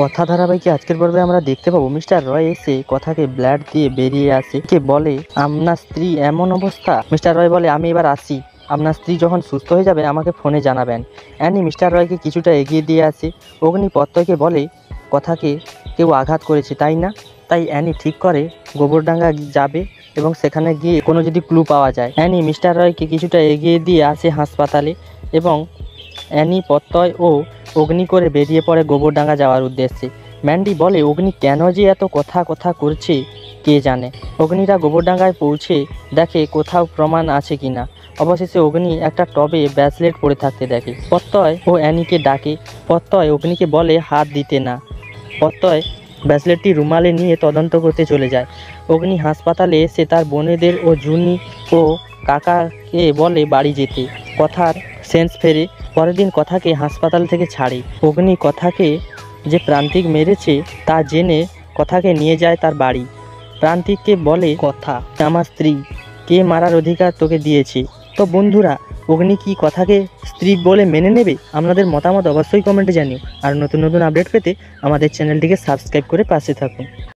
কথা ধারাবাহিকে আজকের পর্বে আমরা দেখতে পাবো মিস্টার রয় এসে কথাকে ব্লাড দিয়ে বেরিয়ে আসে, কে বলে আপনার স্ত্রী এমন অবস্থা। মিস্টার রয় বলে আমি এবার আসি, আপনার স্ত্রী যখন সুস্থ হয়ে যাবে আমাকে ফোনে জানাবেন। অ্যানি মিস্টার রয়কে কিছুটা এগিয়ে দিয়ে আসে। অগ্নি প্রত্যয়কে বলে কথাকে কেউ আঘাত করেছে তাই না, তাই অ্যানি ঠিক করে গোবরডাঙ্গা যাবে এবং সেখানে গিয়ে কোনো যদি ক্লু পাওয়া যায়। অ্যানি মিস্টার রয়কে কিছুটা এগিয়ে দিয়ে আসে হাসপাতালে এবং অ্যানি প্রত্যয় ও অগ্নি করে বেরিয়ে পড়ে গোবরডাঙ্গা যাওয়ার উদ্দেশ্যে। ম্যান্ডি বলে অগ্নি কেন যে এত কথা করছে কে জানে। অগ্নিরা গোবরডাঙ্গায় পৌঁছে দেখে কোথাও প্রমাণ আছে কিনা। অবশেষে অগ্নি একটা টবে ব্রেসলেট পরে থাকতে দেখে। প্রত্যয় ও অ্যানিকে ডাকে। প্রত্যয় অগ্নিকে বলে হাত দিতে না। প্রত্যয় ব্রেসলেটটি রুমালে নিয়ে তদন্ত করতে চলে যায়। অগ্নি হাসপাতালে এসে তার বোনেদের ও জুনি ও কাকাকে বলে বাড়ি যেতে। কথার সেন্স ফেরে। পরের দিন কথাকে হাসপাতাল থেকে ছাড়ে। অগ্নি কথাকে যে প্রান্তিক মেরেছে তা জেনে কথাকে নিয়ে যায় তার বাড়ি। প্রান্তিককে বলে কথা আমার স্ত্রী, কে মারার অধিকার তোকে দিয়েছে। তো বন্ধুরা, অগ্নি কি কথাকে স্ত্রী বলে মেনে নেবে? আপনাদের মতামত অবশ্যই কমেন্টে জানিও। আর নতুন নতুন আপডেট পেতে আমাদের চ্যানেলটিকে সাবস্ক্রাইব করে পাশে থাকুন।